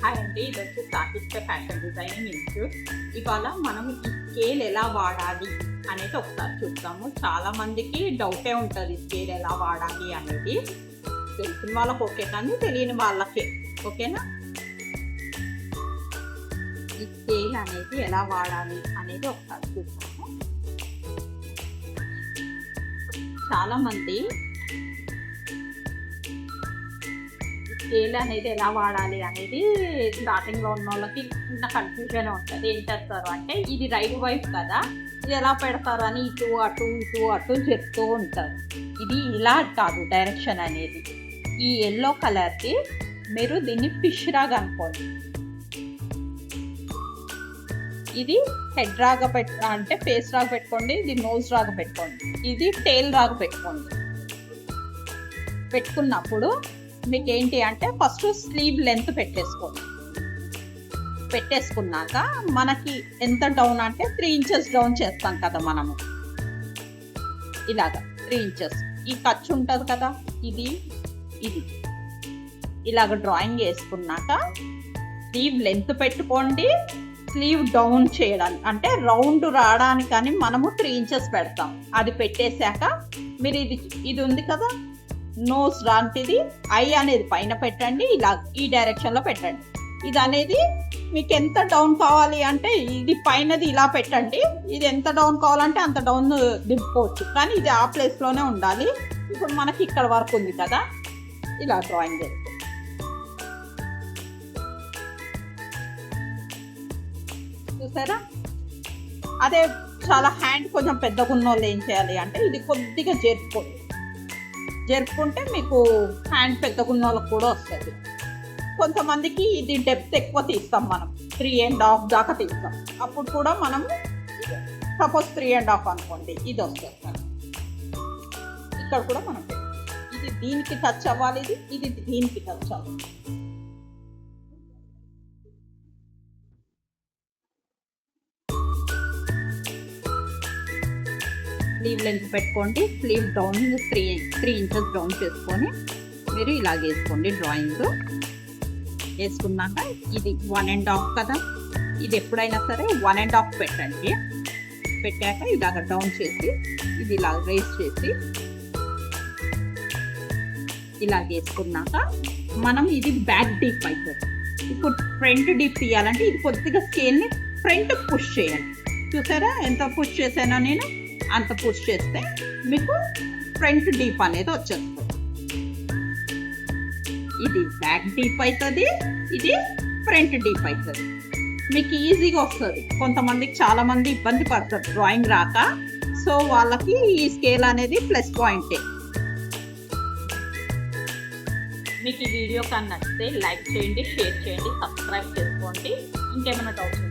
Hi అండి, ఇది వచ్చి సాహిత్య ఫ్యాషన్ డిజైనింగ్ ఇన్స్టిట్యూట్. ఇవాళ మనం ఈ స్కేల్ ఎలా వాడాలి అనేది ఒకసారి చూద్దాము. చాలా మందికి డౌటే ఉంటుంది స్కేల్ ఎలా వాడాలి అనేది. తెలిసిన వాళ్ళకి ఓకే, కానీ తెలియని వాళ్ళకే ఓకేనా. ఈ స్కేల్ అనేది ఎలా వాడాలి అనేది ఒకసారి చూద్దాము. చాలా మంది స్కేల్ అనేది ఎలా వాడాలి అనేది స్టార్టింగ్లో ఉన్న వాళ్ళకి చిన్న కన్ఫ్యూజన్ ఉంటుంది. ఏం చేస్తారు అంటే, ఇది రైట్ వైపు కదా, ఇది ఎలా పెడతారు అని ఇటు అటు చెప్తూ ఉంటారు. ఇది ఇలా కాదు డైరెక్షన్ అనేది. ఈ ఎల్లో కలర్కి మీరు దీన్ని ఫిష్ రాగ్ అనుకోండి. ఇది హెడ్ రాగా అంటే ఫేస్ రాగ్ పెట్టుకోండి, ఇది నోజ్ రాగా పెట్టుకోండి, ఇది టేల్ రాగా పెట్టుకోండి. పెట్టుకున్నప్పుడు మీకు ఏంటి అంటే ఫస్ట్ స్లీవ్ లెంత్ పెట్టేసుకున్నాక మనకి ఎంత డౌన్ అంటే 3 ఇంచెస్ డౌన్ చేస్తాం కదా మనము. ఇలాగా 3 ఇంచెస్ ఈ ఖర్చు ఉంటుంది కదా, ఇది ఇలాగ డ్రాయింగ్ వేసుకున్నాక స్లీవ్ లెంత్ పెట్టుకోండి. స్లీవ్ డౌన్ చేయడానికి అంటే రౌండ్ రావడానికని మనము 3 ఇంచెస్ పెడతాం. అది పెట్టేశాక మీరు ఇది ఉంది కదా నోస్ లాంటిది, ఐ అనేది పైన పెట్టండి, ఇలా ఈ డైరెక్షన్లో పెట్టండి. ఇది అనేది మీకు ఎంత డౌన్ కావాలి అంటే ఇది పైనది ఇలా పెట్టండి, ఇది ఎంత డౌన్ కావాలంటే అంత డౌన్ దింపుకోవచ్చు, కానీ ఇది ఆ ప్లేస్లోనే ఉండాలి. ఇప్పుడు మనకి ఇక్కడ వరకు ఉంది కదా, ఇలా డ్రాయింగ్ చేస్తాం. చూసారా? అదే చాలా హ్యాండ్ కొంచెం పెద్దగా ఉన్న వాళ్ళు ఏం చేయాలి అంటే ఇది కొద్దిగా జరుపుకుంటే మీకు హ్యాండ్ పెద్దగా ఉన్న వాళ్ళకి కూడా వస్తుంది. కొంతమందికి ఇది డెప్త్ ఎక్కువ తీస్తాం, మనం 3.5 దాకా తీస్తాం. అప్పుడు కూడా మనం సపోజ్ 3.5 అనుకోండి, ఇది వస్తుంది. ఇక్కడ కూడా మనం ఇది దీనికి టచ్ అవ్వాలి, ఇది దీనికి టచ్ అవ్వాలి. స్లీవ్ లెంత్ పెట్టుకోండి, స్లీవ్ డౌన్ 3 ఇంచెస్ డౌన్ చేసుకొని మీరు ఇలాగ వేసుకోండి. డ్రాయింగ్ వేసుకున్నాక ఇది 1.5 కదా, ఇది ఎప్పుడైనా సరే 1.5 పెట్టండి. పెట్టాక ఇలాగ డౌన్ చేసి ఇది ఇలా రేస్ చేసి ఇలాగ వేసుకున్నాక మనం ఇది బ్యాక్ డీప్ అవుతుంది. ఇప్పుడు ఫ్రంట్ డీప్ తీయాలంటే ఇది కొద్దిగా స్కేల్ని ఫ్రంట్ పుష్ చేయండి. చూసారా ఎంత పుష్ చేశానో నేను? అంత పుష్ చేస్తే మీకు ఫ్రంట్ డీప్ అనేది వచ్చేస్తుంది. ఇది బ్యాక్ డీప్ అవుతుంది, ఇది ఫ్రంట్ డీప్ అవుతుంది. మీకు ఈజీగా వస్తుంది. కొంతమందికి చాలా మంది ఇబ్బంది పడతారు డ్రాయింగ్ రాక, సో వాళ్ళకి ఈ స్కేల్ అనేది ప్లస్ పాయింటే. మీకు ఈ వీడియో కానీ నచ్చితే లైక్ చేయండి, షేర్ చేయండి, సబ్స్క్రైబ్ చేసుకోండి. ఇంకేమైనా డౌట్స్